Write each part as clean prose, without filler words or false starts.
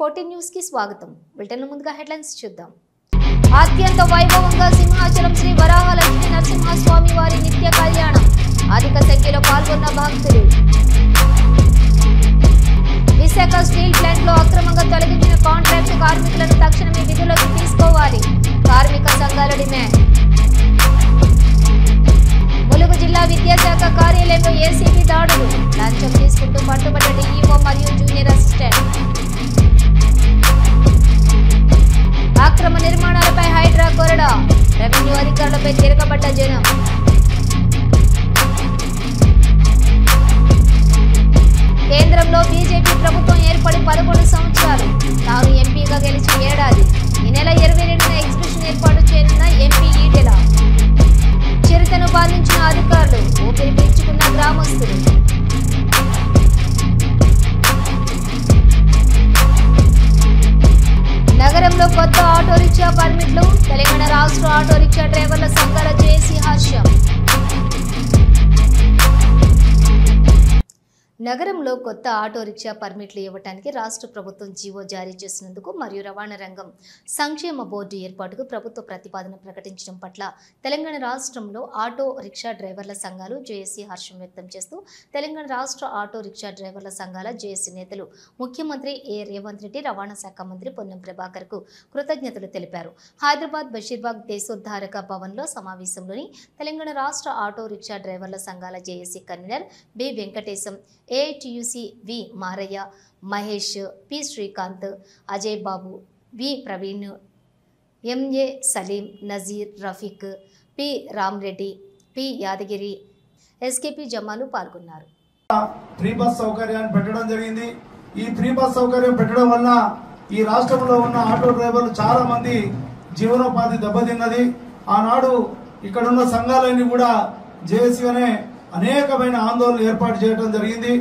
14 news కి స్వాగతం. Bulletin ముందుగా హెడ్లైన్స్ చూద్దాం. అత్యంత వైభవంగా సింహాచలం శ్రీ వరాహలక్ష్మీ నరసింహస్వామి వారి నిత్య కళ్యాణం. అధిక సంఖ్యలో పాల్గొన్న భక్తులు. విశాఖ స్టీల్ ప్లాంట్ లో అక్రమంగా తొలగించిన కాంట్రాక్ట్ కార్మికులను తక్షణమే విధులకు తీసుకోవాలి. కార్మిక సంఘాల డిమాండ్. ములుగు జిల్లా విద్యాశాఖ కార్యాలయంలో ఏసీబీ దాడులు. లంచం తీసుకుంటూ పట్టుబడ్డ డీఈఓ మరియు జూనియర్ అసిస్టెంట్. అక్రమ నిర్మాణాలపై హైడ్రా కొరడా. రెవెన్యూ అధికారులపై తిరగబడ్డ జనం. కేంద్రంలో బీజేపీ ప్రభుత్వం ఏర్పడి 11 సంవత్సరాలు. తాను ఎంపీగా గెలిచి ఏడాది. ఈ నెల 22న ఎగ్జిబిషన్ ఏర్పాటు చేయనున్న ఎంపీ ఈటెల. చిరుతను బాధించిన అధికారులు. ఊపిరి పీల్చుకున్న గ్రామస్తులు. నగరంలో కొత్త ఆటో రిక్షా పర్మిట్లు. తెలంగాణ రాష్ట్ర ఆటో రిక్షా డ్రైవర్ల సంఘాల జేఏసీ హర్షం. నగరంలో కొత్త ఆటో రిక్షా పర్మిట్లు ఇవ్వడానికి రాష్ట్ర ప్రభుత్వం జీవో జారీ చేసినందుకు మరియు రవాణా రంగం సంక్షేమ బోర్డు ఏర్పాటుకు ప్రభుత్వ ప్రతిపాదన ప్రకటించడం పట్ల తెలంగాణ రాష్ట్రంలో ఆటో రిక్షా డ్రైవర్ల సంఘాలు జేఏసీ హర్షం వ్యక్తం చేస్తూ తెలంగాణ రాష్ట్ర ఆటో రిక్షా డ్రైవర్ల సంఘాల జేఏసీ నేతలు ముఖ్యమంత్రి రేవంత్ రెడ్డి, రవాణా శాఖ మంత్రి పొన్నం ప్రభాకర్ కు కృతజ్ఞతలు తెలిపారు. హైదరాబాద్ బషీర్బాగ్ దేశోద్ధారక భవన్లో సమావేశంలోని తెలంగాణ రాష్ట్ర ఆటో రిక్షా డ్రైవర్ల సంఘాల JAC convener B Venkatesham, AITUC V Marayya, Mahesh, P Srikanth, Ajay Babu, V Praveen, MA Saleem, Nazeer, Rafiq, P Ramreddy, P Yadagiri, SKP Jamalu పాల్గొన్నారు. ఫ్రీ బస్ సౌకర్యాన్ని పెట్టడం జరిగింది. ఈ ఫ్రీ బస్ సౌకర్యం పెట్టడం వల్ల ఈ రాష్ట్రంలో ఉన్న ఆటో డ్రైవర్లు చాలా మంది జీవనోపాధి దెబ్బతిన్నది. ఆనాడు ఇక్కడున్న సంఘాలన్నీ కూడా జేఏసీ అనే అనేకమైన ఆందోళనలు ఏర్పాటు చేయడం జరిగింది.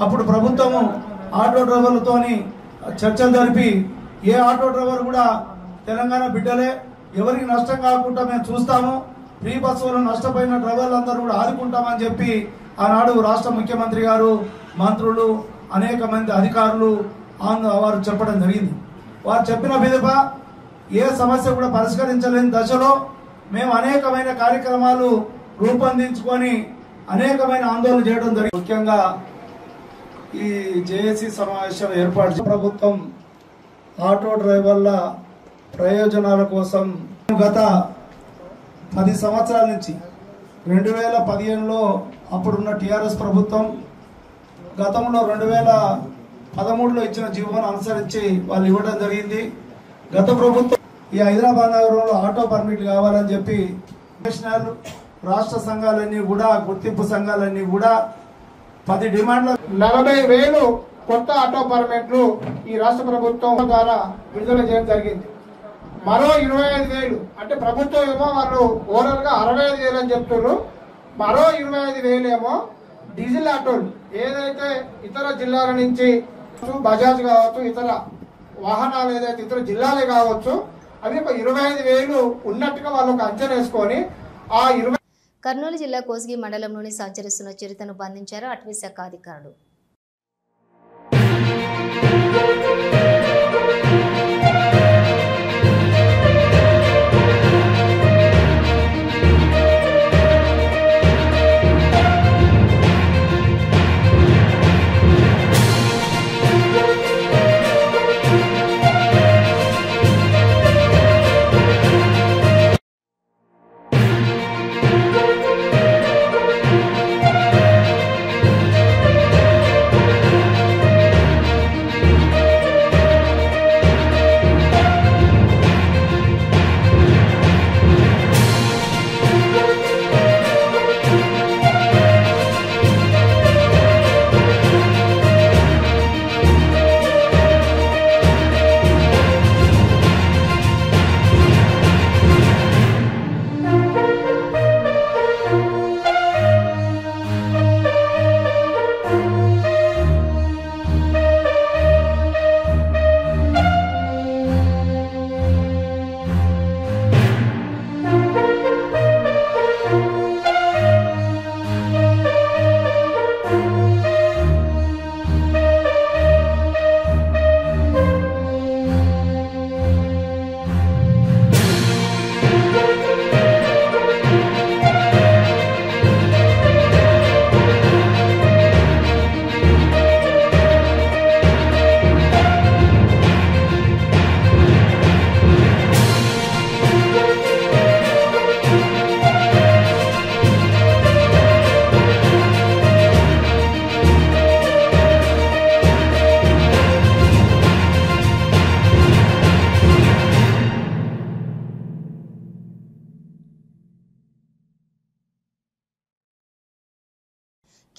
అప్పుడు ప్రభుత్వము ఆటో డ్రైవర్లతోని చర్చలు జరిపి ఏ ఆటో డ్రైవర్ కూడా తెలంగాణ బిడ్డలే, ఎవరికి నష్టం కాకుండా మేము చూస్తాము, ఫ్రీ బస్సు వల్ల నష్టపోయిన డ్రైవర్లందరూ కూడా ఆదుకుంటామని చెప్పి ఆనాడు రాష్ట్ర ముఖ్యమంత్రి గారు, మంత్రులు, అనేక మంది అధికారులు వారు చెప్పడం జరిగింది. వారు చెప్పిన విధంగా ఏ సమస్య కూడా పరిష్కరించలేని దశలో మేము అనేకమైన కార్యక్రమాలు రూపొందించుకొని అనేకమైన ఆందోళన చేయడం జరిగింది. ముఖ్యంగా ఈ జేఏసీ సమావేశం ఏర్పాటు ప్రభుత్వం ఆటో డ్రైవర్ల ప్రయోజనాల కోసం గత 10 సంవత్సరాల నుంచి 2015లో అప్పుడున్న టీఆర్ఎస్ ప్రభుత్వం, గతంలో 2013లో ఇచ్చిన జీవోను అనుసరించి వాళ్ళు ఇవ్వడం జరిగింది. గత ప్రభుత్వం ఈ హైదరాబాద్ నగరంలో ఆటో పర్మిట్ కావాలని చెప్పి నేషనల్ రాష్ట్ర సంఘాలన్నీ కూడా, గుర్తింపు సంఘాలన్నీ కూడా 10 డిమాండ్ల 40,000 కొత్త ఆటో పర్మిట్లు ఈ రాష్ట్ర ప్రభుత్వం ద్వారా విడుదల చేయడం జరిగింది. మరో 25,000 అంటే ప్రభుత్వం ఏమో వాళ్ళు ఓవరాల్ గా 65,000 అని చెప్తున్నారు. మరో 25,000 ఏమో డీజిల్ ఆటోలు, ఏదైతే ఇతర జిల్లాల నుంచి బజాజ్ కావచ్చు, ఇతర వాహనాలు ఏదైతే ఇతర జిల్లాలే కావచ్చు, అవి ఒక 25,000 ఉన్నట్టుగా వాళ్ళు ఒక అంచనా వేసుకొని ఆ 20. కర్నూలు జిల్లా కోసిగి మండలంలోని సంచరిస్తున్న చిరుతను బంధించారు అటవీ శాఖ అధికారులు.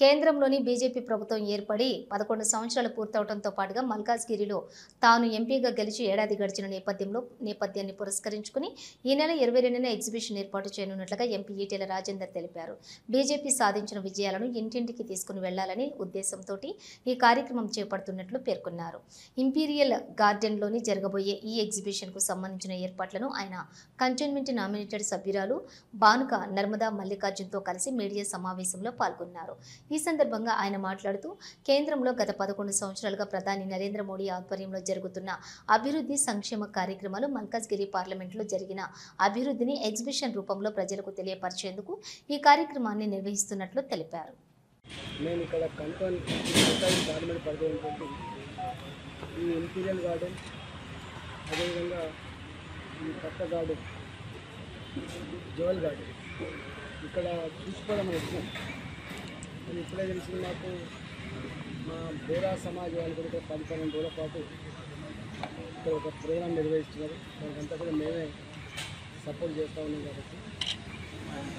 కేంద్రంలోని బీజేపీ ప్రభుత్వం ఏర్పడి 11 సంవత్సరాలు పూర్తవడంతో పాటుగా మల్కాజ్గిరిలో తాను ఎంపీగా గెలిచి ఏడాది గడిచిన నేపథ్యాన్ని పురస్కరించుకుని ఈ నెల 22న ఎగ్జిబిషన్ ఏర్పాటు చేయనున్నట్లుగా ఎంపీ ఈటెల రాజేందర్ తెలిపారు. బీజేపీ సాధించిన విజయాలను ఇంటింటికి తీసుకుని వెళ్లాలని ఉద్దేశంతో ఈ కార్యక్రమం చేపడుతున్నట్లు పేర్కొన్నారు. ఇంపీరియల్ గార్డెన్లోని జరగబోయే ఈ ఎగ్జిబిషన్కు సంబంధించిన ఏర్పాట్లను ఆయన కంటోన్మెంట్ నామినేటెడ్ సభ్యురాలు బానుక నర్మదా మల్లికార్జున్తో కలిసి మీడియా సమావేశంలో పాల్గొన్నారు. ఈ సందర్భంగా ఆయన మాట్లాడుతూ కేంద్రంలో గత 11 సంవత్సరాలుగా ప్రధాని నరేంద్ర మోడీ ఆధ్వర్యంలో జరుగుతున్న అభివృద్ధి సంక్షేమ కార్యక్రమాలు మల్కాజ్గిరి పార్లమెంట్లో జరిగిన అభివృద్ధిని ఎగ్జిబిషన్ రూపంలో ప్రజలకు తెలియపరిచేందుకు ఈ కార్యక్రమాన్ని నిర్వహిస్తున్నట్లు తెలిపారు. నేను ఇక్కడ పార్లమెంట్ పరిధిలో ఈ ఇంపీరియల్ గార్డెన్, అదేవిధంగా ఈ పక్క గార్డెన్, జోవల్ గార్డెన్ ఇక్కడ చూసుకోవడం వచ్చినాం. అది ఇప్పుడే తెలిసింది నాకు. మా బోరా సమాజ వాళ్ళు కూడా 10-12 రోజుల పాటు ఇక్కడ ఒక ప్రోగ్రాం నిర్వహిస్తున్నారు. దానికంతా కూడా మేమే సపోర్ట్ చేస్తూ ఉన్నాం కాబట్టి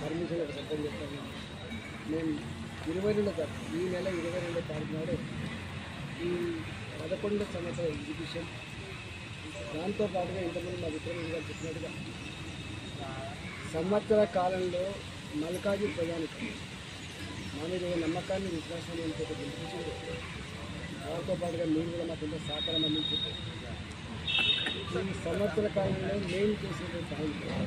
పర్మిషన్ సపోర్ట్ చేస్తూ ఉన్నాం. మేము 22 ఈ నెల 22 తారీఖు నాడు ఈ 11 సంవత్సరాల ఎగ్జిబిషన్, దాంతోపాటుగా ఇంతకుముందు మా విక్రమ్ గారు చెప్పినట్టుగా సంవత్సర కాలంలో మల్కాజ్గిరి ప్రజానికి మా మీద నమ్మకాన్ని, విశ్వాసాన్ని గెలిపించింది. దాంతో పాటుగా మీరు కూడా మాకు ఎంతో సహకారం అందించారు. ఈ సంవత్సర కాలంలో మేము చేసేటువంటి పనులు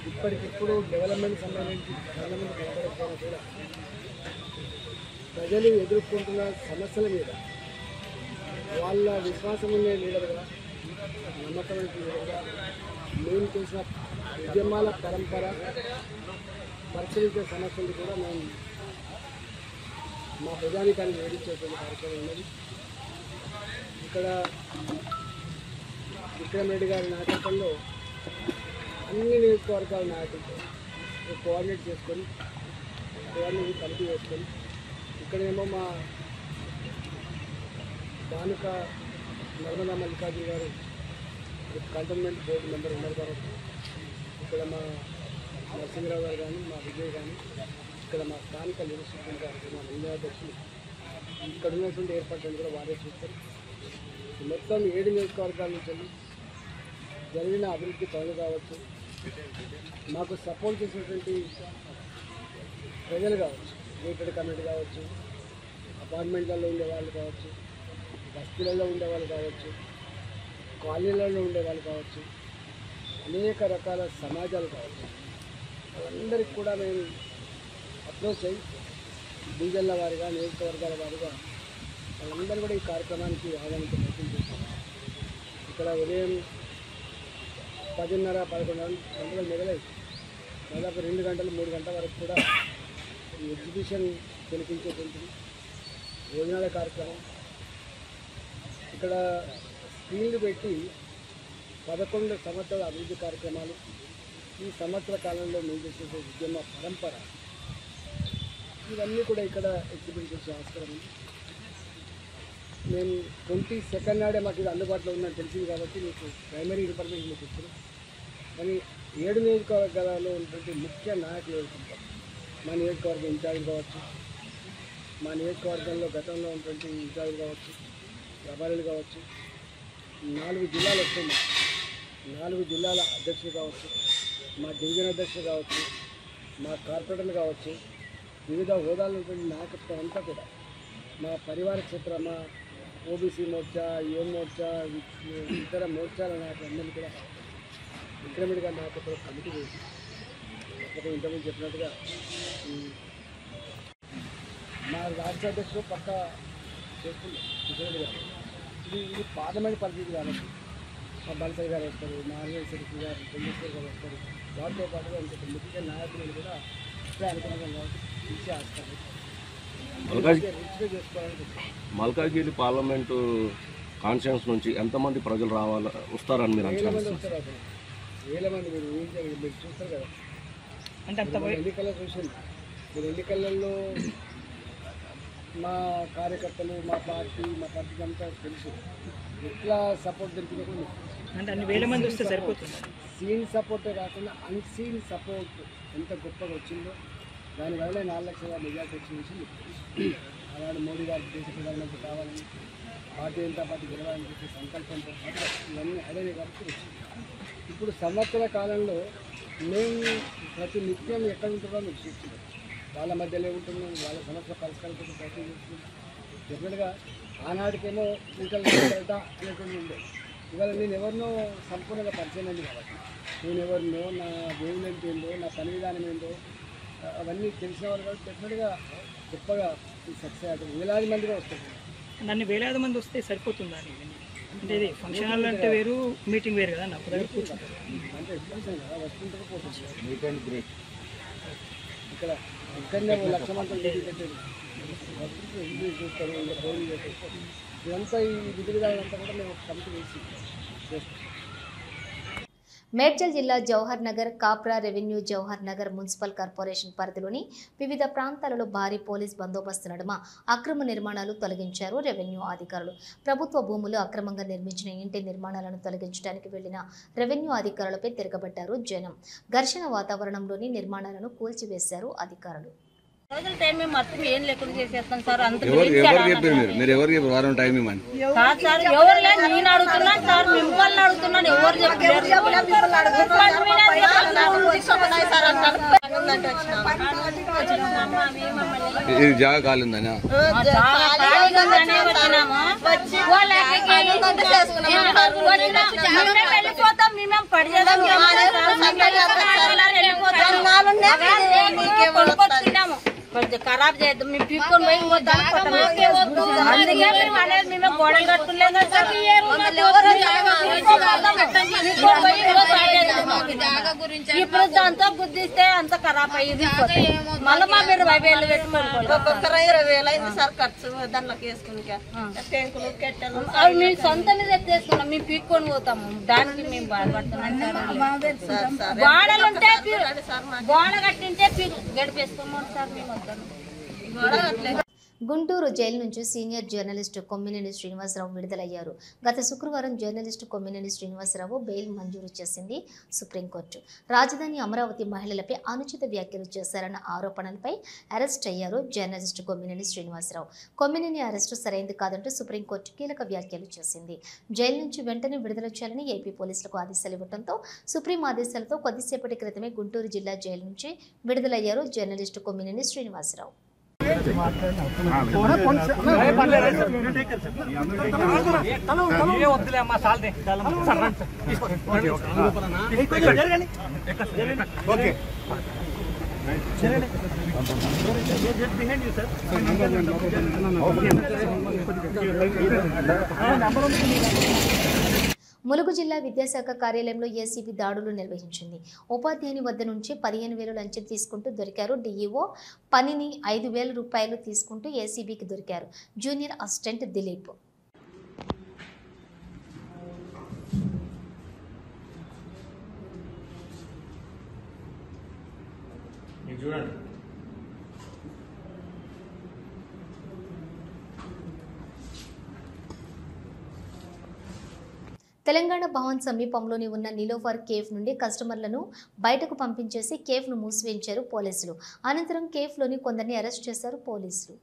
ఇప్పటికిప్పుడు డెవలప్మెంట్ సంబంధించి చాలామంది కనపడకపోయినా కూడా ప్రజలు ఎదుర్కొంటున్న సమస్యల మీద వాళ్ళ విశ్వాసం ఉండే లీడర్గా, నమ్మకమైన లీడర్గా మేము చేసిన ఉద్యమాల పరంపర పరిశీలించే సమస్యలు కూడా మేము మా ప్రజానికాన్ని వేడించేటువంటి కార్యక్రమం ఉన్నది. ఇక్కడ విక్రమ్ రెడ్డి గారి నాయకత్వంలో అన్ని నియోజకవర్గాల నాయకులతో కోఆర్డినేట్ చేసుకొని కమిటీ వేసుకొని ఇక్కడేమో మా బానుక నర్మదా మల్లికార్జున గారు కంటోన్మెంట్ బోర్డు మెంబర్ ఉన్నారు కాబట్టి ఇక్కడ మా నరసింహరావు గారు కానీ, మా విజయ్ కానీ, ఇక్కడ మా స్థానిక లీడర్షిప్ గారు, మా మహిళా అధ్యక్షులు, ఇక్కడ ఉన్నటువంటి ఏర్పాట్లను కూడా వారే చూస్తారు. మొత్తం 7 నియోజకవర్గాల నుంచి జరిగిన అభివృద్ధి పనులు కావచ్చు, మాకు సపోర్ట్ చేసినటువంటి ప్రజలు కావచ్చు, గేటెడ్ కమ్యూనిటీ కావచ్చు, అపార్ట్మెంట్లలో ఉండేవాళ్ళు కావచ్చు, బస్తీలలో ఉండేవాళ్ళు కావచ్చు, కాలనీలలో ఉండేవాళ్ళు కావచ్చు, అనేక రకాల సమాజాలు కావచ్చు, వాళ్ళందరికీ కూడా మేము అప్రోచ్ అయ్యి డివిజన్ల వారిగా, నియోజకవర్గాల వారిగా వాళ్ళందరూ కూడా ఈ కార్యక్రమానికి ఆహ్వానించే ప్రయత్నం చేశారు. ఇక్కడ ఉదయం 10:30-11 గంటలు మొదలై దాదాపు 2 గంటలు 3 గంటల వరకు కూడా ఈ ఎగ్జిబిషన్ తెలిపించేటువంటి భోజనాల కార్యక్రమం, ఇక్కడ స్క్రీన్లు పెట్టి 11 సంవత్సరాల అభివృద్ధి కార్యక్రమాలు, ఈ సంవత్సర కాలంలో మేము చేసే ఉద్యమ పరంపర, ఇవన్నీ కూడా ఇక్కడ ఎగ్జిబిట్ చేసే ఆస్కారం ఉంది. నేను 22nd నాడే మాకు ఇది అందుబాటులో ఉందని తెలిసింది కాబట్టి మీకు ప్రైమరీ ఇన్ఫర్మేషన్ మీకు ఇచ్చాను. కానీ 7 నియోజకవర్గాలలో ఉన్నటువంటి ముఖ్య నాయకులు ఎదుర్కొంటారు. మా నియోజకవర్గ ఇన్ఛార్జ్ కావచ్చు, మా నియోజకవర్గంలో గతంలో ఉన్నటువంటి ఇన్ఛార్జ్ కావచ్చు, ప్రభారీలు కావచ్చు, 4 జిల్లాలు వస్తున్నాయి, 4 జిల్లాల అధ్యక్షులు కావచ్చు, మా డివిజన్ అధ్యక్షులు కావచ్చు, మా కార్పొరేటర్లు కావచ్చు, వివిధ హోదాలు ఉన్నటువంటి నాయకత్వం అంతా కూడా మా పరివార క్షేత్ర, మా ఓబీసీ మోర్చా, యువ మోర్చా, ఇతర మోర్చాల నాయకులందరినీ కూడా విక్రమ్ రెడ్డి గారి నాయకత్వం కమిటీ వేసి ఇంతకుముందు చెప్పినట్టుగా మా రాష్ట్ర అధ్యక్షుడు పక్క చేస్తుంది కిషన్ రెడ్డి గారు. ఇది పార్లమెంట్ పరిస్థితి కాబట్టి మా బల్సరి గారు వస్తారు, మా ఆర్ఎస్ఎస్సీ గారు, చంద్రశేఖర్ గారు వస్తారు. వాటితో పాటుగా ఇంకొక ముఖ్య నాయకులు కూడా ఇప్పుడే అనుకున్నాం కాబట్టి ఇచ్చే ఆస్కారం మల్కాజ్గిరి పార్లమెంటు కాన్స్టిట్యూన్స్ నుంచి ఎంతమంది ప్రజలు వస్తారని మీరు వస్తారు? వేల మంది మీరు ఊహించారు, మీరు చూస్తారు కదా. అంటే ఎన్నికల్లో చూసింది మీరు, ఎన్నికలలో మా కార్యకర్తలు, మా పార్టీకి అంతా తెలుసు ఎట్లా సపోర్ట్ దొరికిందో కూడా అంటే అన్ని వేల మంది వస్తే సరిపోతుంది. సీన్ సపోర్టే కాకుండా అన్సీన్ సపోర్ట్ ఎంత గొప్పగా వచ్చిందో దానివల్ల 4 లక్షల మెజార్టీ వచ్చిన విషయం అలాంటి మోడీ గారికి దేశ ప్రధానమంత్రి కావాలని భారతీయ జనతా పార్టీ గెలవాలని చెప్పి సంకల్పంతో ఇవన్నీ అదే కాబట్టి వచ్చింది. ఇప్పుడు సంవత్సర కాలంలో మేము ప్రతి నిత్యం ఎక్కడ ఉంటుందో మీకు చూస్తున్నాం, వాళ్ళ మధ్యలో ఉంటున్నాం, వాళ్ళ సమస్య పరిష్కారం కోసం ప్రయత్నం చేస్తున్నాం. డెఫినెట్గా ఆనాటికేమో ఇంకా అనేటువంటి ఉండే, ఇవాళ నేను ఎవరినో సంపూర్ణంగా పరిచయం అయింది కాబట్టి నేను ఎవరినో నా దేవుని ఏంటో నా పని విధానం ఏంటో అవన్నీ తెలిసిన వాళ్ళు కాబట్టి డెఫినెట్గా గొప్పగా సక్సెస్ అవుతుంది. వేలాది మందిగా వస్తుంది. నన్ను వేలాది మంది వస్తే సరిపోతుందా అంటే ఇది ఫంక్షన్ హాల్ అంటే వేరు, మీటింగ్ వేరు కదా, నాకు దగ్గర కూర్చుంటారు అంటే ఎక్స్ప్రెషన్ కదా, వస్తుంటారు పోతుంది. ఇక్కడ ఇక్కడనే 1 లక్ష మంది పెట్టేది చూస్తారు, ఇంకా భోజనం చేస్తారు. ఇదంతా ఈ విధి విధానం అంతా కూడా మేము కమిటీ వేసి చేస్తాం. మేడ్చల్ జిల్లా Jawahar Nagar Kapra revenue Jawahar Nagar municipal corporation పరిధిలోని వివిధ ప్రాంతాలలో భారీ పోలీస్ బందోబస్తు నడుమ అక్రమ నిర్మాణాలు తొలగించారు రెవెన్యూ అధికారులు. ప్రభుత్వ భూములు అక్రమంగా నిర్మించిన ఇంటి నిర్మాణాలను తొలగించడానికి వెళ్లిన రెవెన్యూ అధికారులపై తిరగబడ్డారు జనం. ఘర్షణ వాతావరణంలోని నిర్మాణాలను కూల్చివేశారు అధికారులు. రోజుల టైం మేము మొత్తం ఏం లేకుండా చేసేస్తాం సార్. అంత మీరు ఎవరు వారం టైం ఇవ్వండి కాదు సార్, ఎవరు లేదు. నేను అడుగుతున్నాను సార్, మిమ్మల్ని అడుగుతున్నాను, ఎవరు ఇది జాగా కాలిందనా వెళ్ళిపోతాం, మేమేం పడిచేదాం కొంచెం ఖరాబ్ చేద్దాం, మేము పీక్కొని పోయి పోతాం. అందుకే మేము అనేది మేమే గోడలు కట్టుకోలేం కదా సార్. ఇప్పుడు దాంతో గుద్దిస్తే అంత ఖరాబ్ అయ్యింది. మళ్ళీ మా మీరు 20,000 పెట్టుకోవాలి, ఒక్కొక్కరు 20,000 అయింది సార్ ఖర్చు. దాంట్లోకి వేసుకుని టెంకులు కెట్టలు అవి మేము సొంత మీద ఎత్తేసుకున్నాం, మేము పీక్కొని పోతాము. దానికి మేము బాధపడుతున్నాం. గోడలు ఉంటే గోడ కట్టింటే గడిపేసుకున్నాం సార్. మేము గుంటూరు జైలు నుంచి సీనియర్ జర్నలిస్టు కొమ్మినేని శ్రీనివాసరావు విడుదలయ్యారు. గత శుక్రవారం జర్నలిస్టు కొమ్మినేని శ్రీనివాసరావు బెయిల్ మంజూరు చేసింది సుప్రీంకోర్టు. రాజధాని అమరావతి మహిళలపై అనుచిత వ్యాఖ్యలు చేశారన్న ఆరోపణలపై అరెస్ట్ అయ్యారు జర్నలిస్టు కొమ్మినేని శ్రీనివాసరావు. కొమ్మినేని అరెస్టు సరైంది కాదంటూ సుప్రీంకోర్టు కీలక వ్యాఖ్యలు చేసింది. జైలు నుంచి వెంటనే విడుదల చేయాలని ఏపీ పోలీసులకు ఆదేశాలు ఇవ్వడంతో సుప్రీం ఆదేశాలతో కొద్దిసేపటి క్రితమే గుంటూరు జిల్లా జైలు నుంచి విడుదలయ్యారు జర్నలిస్టు కొమ్మినేని శ్రీనివాసరావు. ములుగు జిల్లా విద్యాశాఖ కార్యాలయంలో ఏసీబీ దాడులు నిర్వహించింది. ఉపాధ్యాయుని వద్ద నుంచి 15,000 లంచం తీసుకుంటూ దొరికారు డీఈఓ. పనిని 5,000 రూపాయలు తీసుకుంటూ ఏసీబీకి దొరికారు జూనియర్ అసిస్టెంట్ దిలీప్. తెలంగాణ భవన్ సమీపంలోని ఉన్న నిలోఫర్ కేఫ్ నుండి కస్టమర్లను బయటకు పంపించేసి కేఫ్ను మూసివేయించారు పోలీసులు. అనంతరం కేఫ్లోని కొందరిని అరెస్ట్ చేశారు పోలీసులు.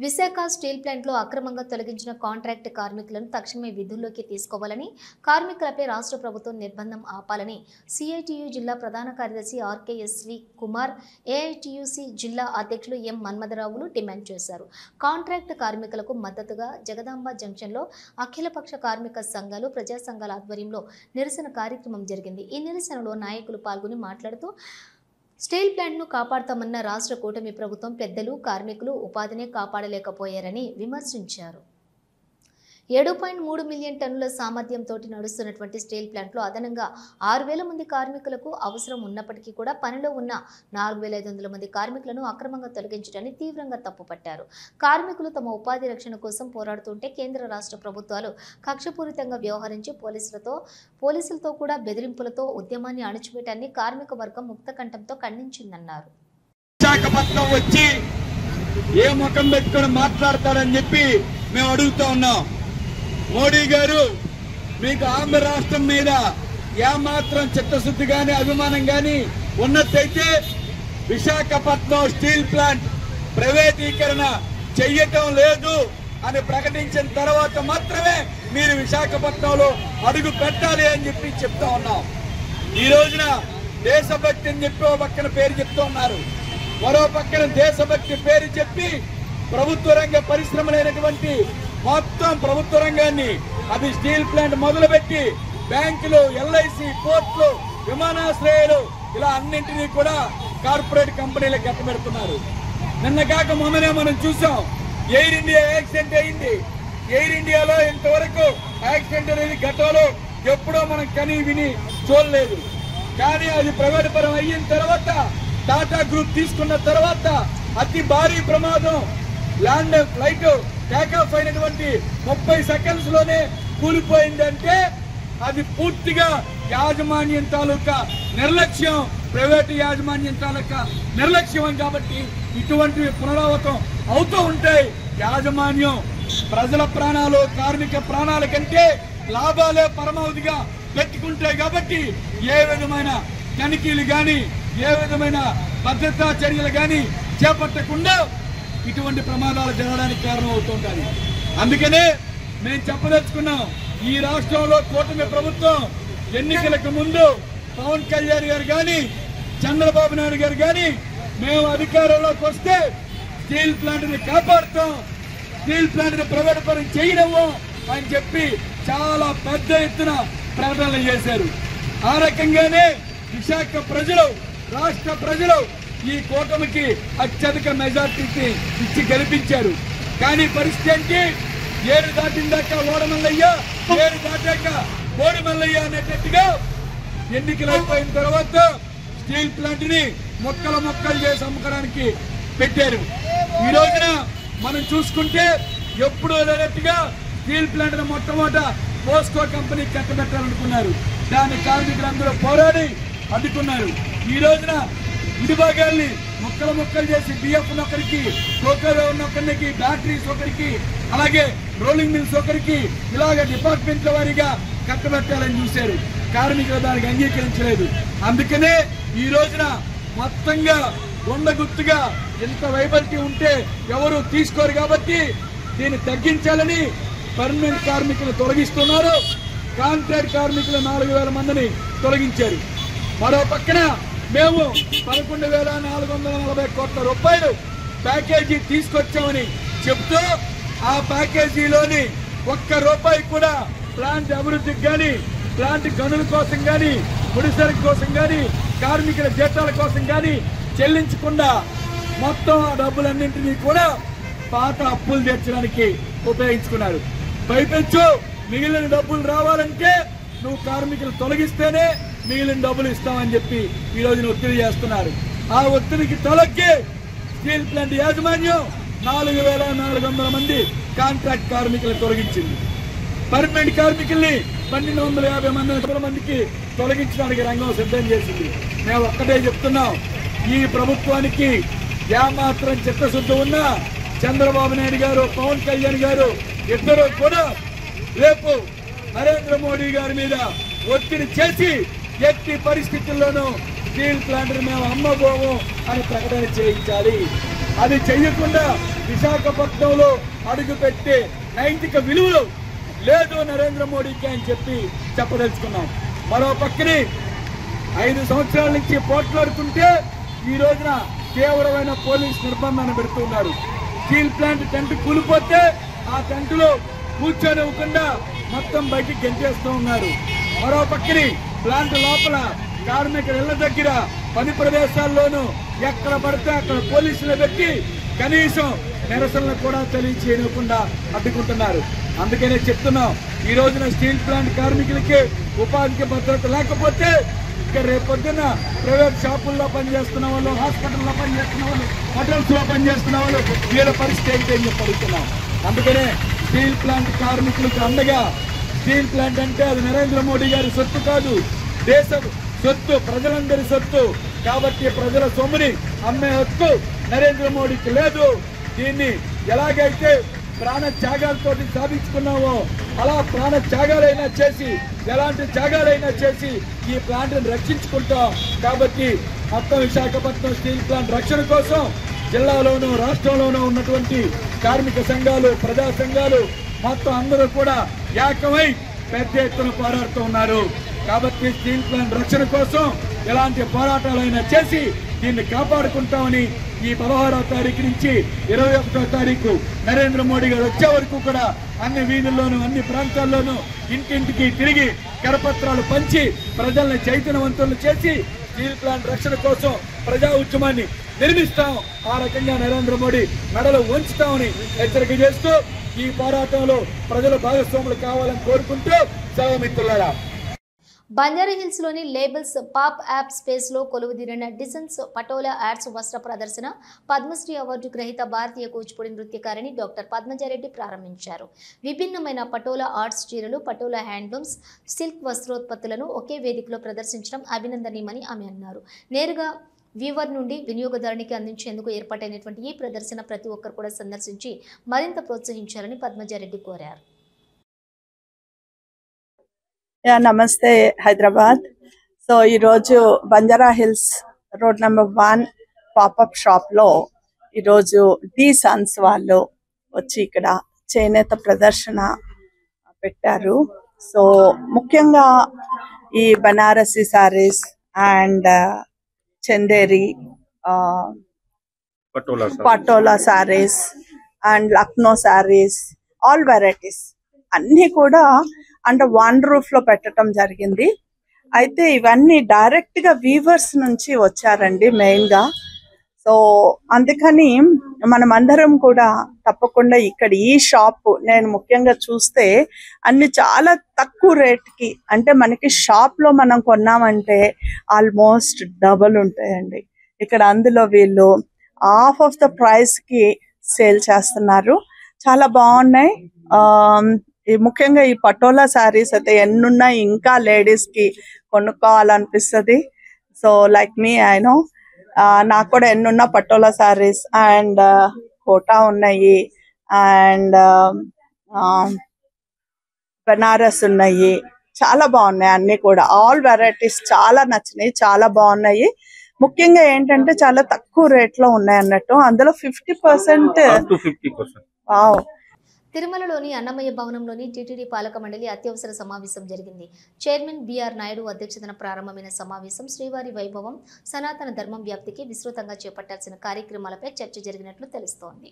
విశాఖ స్టీల్ ప్లాంట్లో అక్రమంగా తొలగించిన కాంట్రాక్ట్ కార్మికులను తక్షణమే విధుల్లోకి తీసుకోవాలని, కార్మికులపై రాష్ట్ర ప్రభుత్వం నిర్బంధం ఆపాలని సిఐటియు జిల్లా ప్రధాన కార్యదర్శి ఆర్కేఎస్వి కుమార్, ఏఐటియుసి జిల్లా అధ్యక్షులు ఎం మన్మథరావులు డిమాండ్ చేశారు. కాంట్రాక్ట్ కార్మికులకు మద్దతుగా జగదాంబ జంక్షన్లో అఖిలపక్ష కార్మిక సంఘాలు, ప్రజా సంఘాల ఆధ్వర్యంలో నిరసన కార్యక్రమం జరిగింది. ఈ నిరసనలో నాయకులు పాల్గొని మాట్లాడుతూ స్టీల్ ప్లాంట్ను కాపాడతామన్న రాష్ట్ర కూటమి ప్రభుత్వం పెద్దలు కార్మికులు ఉపాధినే కాపాడలేకపోయారని విమర్శించారు. 7.3 మిలియన్ టన్నుల సామర్థ్యంతో నడుస్తున్నటువంటి స్టీల్ ప్లాంట్లో అదనంగా 6,000 మంది కార్మికులకు అవసరం ఉన్నప్పటికీ కూడా పనిలో ఉన్న 4,500 మంది కార్మికులను అక్రమంగా తొలగించడాన్ని తీవ్రంగా తప్పుపట్టారు. కార్మికులు తమ ఉపాధి రక్షణ కోసం పోరాడుతుంటే కేంద్ర రాష్ట్ర ప్రభుత్వాలు కక్షపూరితంగా వ్యవహరించి పోలీసులతో కూడా బెదిరింపులతో ఉద్యమాన్ని అణచివేయడాన్ని కార్మిక వర్గం ముక్తకంఠంతో ఖండించిందన్నారు. విశాఖపట్నం వచ్చి ఏ ముఖం పెట్టుకుని మాట్లాడతారని చెప్పి మేము అడుగుతా ఉన్నాం. మోడీ గారు మీకు ఆంధ్ర రాష్ట్రం మీద ఏమాత్రం చిత్తశుద్ధి గాని అభిమానం గాని ఉన్నట్టయితే విశాఖపట్నం స్టీల్ ప్లాంట్ ప్రైవేటీకరణ చెయ్యటం లేదు అని ప్రకటించిన తర్వాత మాత్రమే మీరు విశాఖపట్నంలో అడుగు పెట్టాలి అని చెప్పి చెప్తా ఉన్నాం. ఈ రోజున దేశభక్తి అని చెప్పి ఓ పక్కన పేరు చెప్తూ ఉన్నారు, మరో పక్కన దేశభక్తి పేరు చెప్పి ప్రభుత్వ రంగ పరిశ్రమలైనటువంటి మొత్తం ప్రభుత్వ రంగాన్ని అది స్టీల్ ప్లాంట్ మొదలుపెట్టి బ్యాంకులు, ఎల్ఐసి, పోర్టులు, విమానాశ్రయాలు ఇలా అన్నింటినీ కూడా కార్పొరేట్ కంపెనీలకు కట్టబెడుతున్నారు. నిన్న కాక మొన్ననే మనం చూసాం, ఎయిర్ ఇండియా యాక్సిడెంట్ అయింది. ఎయిర్ ఇండియాలో ఇంతవరకు యాక్సిడెంట్ అనేది గతంలో ఎప్పుడో మనం కని విని చూడలేదు. కానీ అది ప్రైవేట్ పరం అయిన తర్వాత టాటా గ్రూప్ తీసుకున్న తర్వాత అతి భారీ ప్రమాదం ల్యాండ్ ఫ్లైట్ టేకాఫ్ అయినటువంటి 30 సెకండ్స్ లోనే కూలిపోయిందంటే అది పూర్తిగా యాజమాన్యం తాలూకా నిర్లక్ష్యం, ప్రైవేట్ యాజమాన్యం తాలూకా నిర్లక్ష్యం. కాబట్టి ఇటువంటివి పునరావృతం అవుతూ ఉంటాయి. యాజమాన్యం ప్రజల ప్రాణాలు, కార్మిక ప్రాణాల కంటే లాభాలే పరమావధిగా పెట్టుకుంటాయి. కాబట్టి ఏ విధమైన తనిఖీలు గాని, ఏ విధమైన భద్రతా చర్యలు గాని చేపట్టకుండా ఇటువంటి ప్రమాదాలు జరగడానికి కారణం అవుతుంటాయి. అందుకనే మేము చెప్పదలుచుకున్నాం, ఈ రాష్ట్రంలో కూటమి ప్రభుత్వం ఎన్నికలకు ముందు పవన్ కళ్యాణ్ గారు గాని, చంద్రబాబు నాయుడు గారు గాని మేము అధికారంలోకి వస్తే స్టీల్ ప్లాంట్ ని కాపాడుతాం, స్టీల్ ప్లాంట్ ని ప్రైవేట్ పరం చేయడము అని చెప్పి చాలా పెద్ద ఎత్తున ప్రకటనలు చేశారు. ఆ రకంగానే విశాఖ ప్రజలు, రాష్ట్ర ప్రజలు ఈ కూటమికి అత్యధిక మెజార్టీని ఇచ్చి గెలిపించారు. కానీ పరిస్థితి ఏంటి? ఏరు దాటిందాక ఓడమల్లయ్య, ఏరు దాటాక ఓడమల్లయ్య అనేటట్టుగా ఎన్నికలు అయిపోయిన తర్వాత స్టీల్ ప్లాంట్ ని మొక్కలు చేసి అమ్ముకోవడానికి పెట్టారు. ఈ రోజున మనం చూసుకుంటే ఎప్పుడూ లేనట్టుగా స్టీల్ ప్లాంట్ ను మొట్టమొదట పోస్కో కంపెనీ కట్టబెట్టాలనుకున్నారు. దాని కార్మికులందరూ పోరాడి అడ్డుకున్నారు. ఈ రోజున విడిభాగాల్ని మొక్కలు చేసి బిఎఫ్ ఒకరికి, కోకోలో ఒకరికి, బ్యాటరీస్ ఒకరికి, అలాగే రోలింగ్ మిల్స్ ఒకరికి ఇలాగ డిపార్ట్మెంట్ల వారీగా కట్టబెట్టాలని చూశారు. కార్మికులు దానికి అంగీకరించలేదు. అందుకనే ఈ రోజున మొత్తంగా గుండగుర్తుగా ఎంత వైబల్టీ ఉంటే ఎవరు తీసుకోరు. కాబట్టి దీన్ని తగ్గించాలని పర్మనెంట్ కార్మికులు తొలగిస్తున్నారు. కాంట్రాక్ట్ కార్మికులు 4,000 మందిని తొలగించారు. మరో పక్కన మేము 11,440 కోట్ల రూపాయలు ప్యాకేజీ తీసుకొచ్చామని చెప్తూ ఆ ప్యాకేజీలోని ₹1 కూడా ప్లాంట్ అభివృద్ధికి గాని, ప్లాంట్ గనుల కోసం గాని, ముడిసరుకు కోసం గాని, కార్మికుల జీతాల కోసం గాని చెల్లించకుండా మొత్తం ఆ డబ్బులన్నింటినీ కూడా పాత అప్పులు తీర్చడానికి ఉపయోగించుకున్నారు. పైపెచ్చు మిగిలిన డబ్బులు రావాలంటే నువ్వు కార్మికులు తొలగిస్తేనే మిగిలిన డబ్బులు ఇస్తామని చెప్పి ఈ రోజున ఒత్తిడి చేస్తున్నారు. ఆ ఒత్తిడికి తలొగ్గి స్టీల్ ప్లాంట్ యాజమాన్యం 4,400 మంది కాంట్రాక్ట్ కార్మికులను తొలగించింది. పర్మనెంట్ కార్మికుల్ని 1,250 మందికి తొలగించడానికి రంగం సిద్ధం చేసింది. మేము ఒక్కటే చెప్తున్నాం, ఈ ప్రభుత్వానికి ఏమాత్రం చిత్తశుద్ధి ఉన్నా చంద్రబాబు నాయుడు గారు, పవన్ కళ్యాణ్ గారు ఇద్దరు కూడా రేపు నరేంద్ర మోడీ గారి మీద ఒత్తిడి చేసి ఎట్టి పరిస్థితుల్లోనూ స్టీల్ ప్లాంట్ మేము అమ్మబోము అని ప్రకటన చేయించాలి. అది చెయ్యకుండా విశాఖపట్నంలో అడుగుపెట్టే నైతిక విలువలు లేదు నరేంద్ర మోడీకి అని చెప్పి చెప్పదలుచుకున్నాం. మరో పక్కనే 5 సంవత్సరాల నుంచి పోట్లాడుతుంటే ఈ రోజున తీవ్రమైన పోలీస్ నిర్బంధాన్ని పెడుతున్నారు. స్టీల్ ప్లాంట్ టెంట్ కూలిపోతే ఆ టెంట్లో కూర్చోనివ్వకుండా మొత్తం బయటికి గెంటేస్తూ ఉన్నారు. మరో పక్కని ప్లాంట్ లోపల కార్మికుల ఇళ్ల దగ్గర పని ప్రదేశాల్లోనూ ఎక్కడ పడితే అక్కడ పోలీసులు పెట్టి కనీసం నిరసనలు కూడా తెలియచేయకుండా అడ్డుకుంటున్నారు. అందుకనే చెప్తున్నాం, ఈ రోజున స్టీల్ ప్లాంట్ కార్మికులకి ఉపాధికి భద్రత లేకపోతే ఇక రేపొద్దున ప్రైవేట్ షాపుల్లో పనిచేస్తున్న వాళ్ళు, హాస్పిటల్లో పనిచేస్తున్న వాళ్ళు, హోటల్స్ లో పనిచేస్తున్న వాళ్ళు వీళ్ళ పరిస్థితి ఏంటని చెప్పి అడుగుతున్నాం. అందుకనే స్టీల్ ప్లాంట్ కార్మికులకు అండగా, స్టీల్ ప్లాంట్ అంటే అది నరేంద్ర మోడీ గారి సొత్తు కాదు, దేశ సొత్తు, ప్రజలందరి సొత్తు. కాబట్టి ప్రజల సొమ్ముని అమ్మే హక్కు నరేంద్ర మోడీకి లేదు. దీన్ని ఎలాగైతే ప్రాణ త్యాగాలతో సాధించుకున్నామో అలా ప్రాణ త్యాగాలైనా చేసి, ఎలాంటి త్యాగాలైనా చేసి ఈ ప్లాంట్ని రక్షించుకుంటాం. కాబట్టి మొత్తం విశాఖపట్నం స్టీల్ ప్లాంట్ రక్షణ కోసం జిల్లాలోనూ రాష్ట్రంలోనూ ఉన్నటువంటి కార్మిక సంఘాలు, ప్రజా సంఘాలు మొత్తం అందరూ కూడా ఏకమై పెద్ద ఎత్తున పోరాడుతూ ఉన్నారు. కాబట్టి స్టీల్ ప్లాంట్ రక్షణ కోసం ఎలాంటి పోరాటాలైనా చేసి దీన్ని కాపాడుకుంటామని ఈ 16వ తారీఖు నుంచి 21వ తారీఖు నరేంద్ర మోడీ గారు వచ్చే వరకు కూడా అన్ని వీధుల్లోనూ, అన్ని ప్రాంతాల్లోనూ ఇంటింటికి తిరిగి కరపత్రాలు పంచి ప్రజల్ని చైతన్యవంతులు చేసి స్టీల్ ప్లాంట్ రక్షణ కోసం ప్రజా ఉద్యమాన్ని నిర్మిస్తాం. ఆ రకంగా నరేంద్ర మోడీ మెడలు వంచుతామని హెచ్చరిక చేస్తూ ఈ పోరాటంలో ప్రజల భాగస్వాములు కావాలని కోరుకుంటూ సెలవు మిత్రులారా. బంజారాహిల్స్ లోని లేబుల్స్ పాప్ యాప్ స్పేస్ లో కొలువుదీరిన డిజైన్స్ పటోలా ఆర్ట్స్ వస్త్ర ప్రదర్శన పద్మశ్రీ అవార్డు గ్రహీత భారతీయ కూచిపూడి నృత్యకారిణి డాక్టర్ పద్మజారెడ్డి ప్రారంభించారు. విభిన్నమైన పటోలా ఆర్ట్స్ చీరలు, పటోలా హ్యాండ్లూమ్స్, సిల్క్ వస్త్రోత్పత్తులను ఒకే వేదికలో ప్రదర్శించడం అభినందనీయమని ఆమె అన్నారు. నేరుగా వీవర్ నుండి వినియోగదారునికి అందించేందుకు ఏర్పాటైనటువంటి ఈ ప్రదర్శన ప్రతి ఒక్కరు కూడా సందర్శించి మరింత ప్రోత్సహించాలని పద్మజారెడ్డి కోరారు. నమస్తే హైదరాబాద్. సో ఈరోజు Banjara hills road number 1 popup షాప్లో ఈరోజు డి సన్స్ వాళ్ళు వచ్చి ఇక్కడ చేనేత ప్రదర్శన పెట్టారు. సో ముఖ్యంగా ఈ Banarasi saris and Chanderi, patola saris and Lucknow saris, all varieties అన్నీ కూడా అంటే 1 రూఫ్ లో పెట్టడం జరిగింది. అయితే ఇవన్నీ డైరెక్ట్ గా వీవర్స్ నుంచి వచ్చారండి మెయిన్ గా. సో అందుకని మనమందరం కూడా తప్పకుండా ఇక్కడ ఈ షాప్ నేను ముఖ్యంగా చూస్తే అన్ని చాలా తక్కువ రేట్ కి, అంటే మనకి షాప్ లో మనం కొన్నామంటే ఆల్మోస్ట్ డబుల్ ఉంటాయండి. ఇక్కడ అందులో వీళ్ళు హాఫ్ ఆఫ్ ద ప్రైస్ కి సేల్ చేస్తున్నారు. చాలా బాగున్నాయి. ముఖ్యంగా ఈ పటోలా శారీస్ అయితే ఎన్నున్నాయి, ఇంకా లేడీస్ కి కొనుక్కోవాలనిపిస్తుంది. So like me I know, నాకు కూడా ఎన్నున్నా పటోలా శారీస్ అండ్ కోటా ఉన్నాయి అండ్ బనారస్ ఉన్నాయి. చాలా బాగున్నాయి అన్ని కూడా, ఆల్ వెరైటీస్ చాలా నచ్చినాయి, చాలా బాగున్నాయి. ముఖ్యంగా ఏంటంటే చాలా తక్కువ రేట్ లో ఉన్నాయి అన్నట్టు. అందులో 50%. వావ్. తిరుమలలోని అన్నమయ్య భవనంలోని టీటీడీ పాలక మండలి అత్యవసర సమావేశం జరిగింది. చైర్మన్ బిఆర్ నాయుడు అధ్యక్షతన ప్రారంభమైన సమావేశం శ్రీవారి వైభవం, సనాతన ధర్మం వ్యాప్తికి విస్తృతంగా చేపట్టాల్సిన కార్యక్రమాలపై చర్చ జరిగినట్లు తెలుస్తోంది.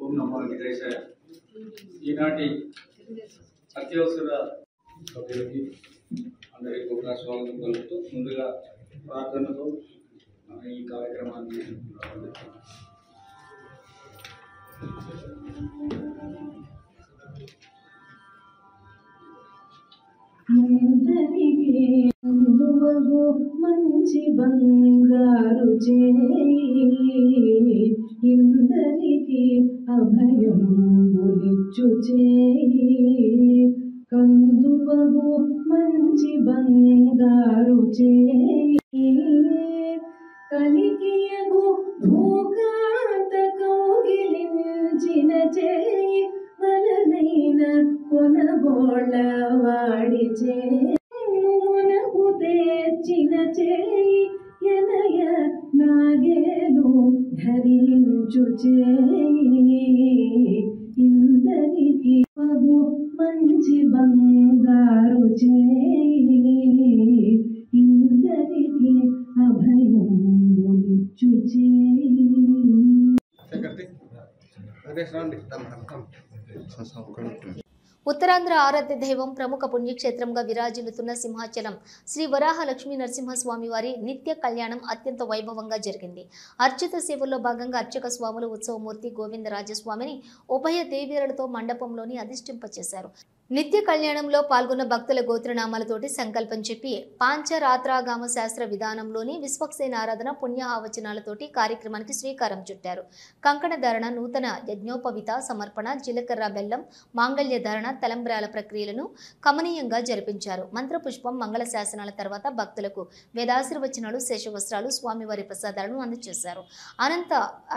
ఓం నమో వెంకటేశాయ. ఈనాటి అత్యవసర సభ్యులకి అందరికీ కూడా స్వాగతం కలుగుతూ ముందుగా ప్రార్థనతో ఈ కార్యక్రమాన్ని మంచి బంగారు చేయి ఇందరికి అభయం బులిచ్చు చేయి కందువగు మంచి బంగారు చేయి కలికియగు భూకాంత కౌగిలించిన చేయి వలనైన కొనగోళ్ళ వాడి చేయి మునకు తెచ్చిన చేయి ఎనయ నాగేలు ధరించు చేయి ఇందరికి పగు మంచి బంగారు చేయి ఇందరికి అభయం ఇచ్చు చేయి. ఉత్తరాంధ్ర ఆరాధ్య దైవం ప్రముఖ పుణ్యక్షేత్రంగా విరాజిల్లుతున్న సింహాచలం శ్రీ వరాహ లక్ష్మీ నరసింహస్వామి వారి నిత్య కళ్యాణం అత్యంత వైభవంగా జరిగింది. అర్చిత సేవల్లో భాగంగా అర్చక స్వాములు ఉత్సవమూర్తి గోవిందరాజస్వామిని ఉభయ దేవీరులతో మండపంలోని అధిష్ఠింపచేశారు. నిత్య కళ్యాణంలో పాల్గొన్న భక్తుల గోత్రనామాలతోటి సంకల్పం చెప్పి పాంచరాత్రాగామ శాస్త్ర విధానంలోని విశ్వక్సేన ఆరాధన పుణ్యహావచనాలతోటి కార్యక్రమానికి శ్రీకారం చుట్టారు. కంకణ ధారణ, నూతన యజ్ఞోపవిత సమర్పణ, జీలకర్ర బెల్లం, మాంగళ్య ధారణ, తలంబ్రాల ప్రక్రియలను కమనీయంగా జరిపించారు. మంత్రపుష్పం, మంగళ శాసనాల తర్వాత భక్తులకు వేదాశీర్వచనాలు, శేషవస్త్రాలు, స్వామివారి ప్రసాదాలను అందజేశారు.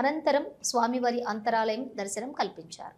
అనంతరం స్వామివారి అంతరాలయం దర్శనం కల్పించారు.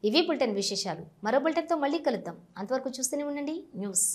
ఇవి బులెటిన్ విశేషాలు. మరో బులెటిన్తో మళ్ళీ కలుద్దాం. అంతవరకు చూస్తూనే ఉండండి న్యూస్.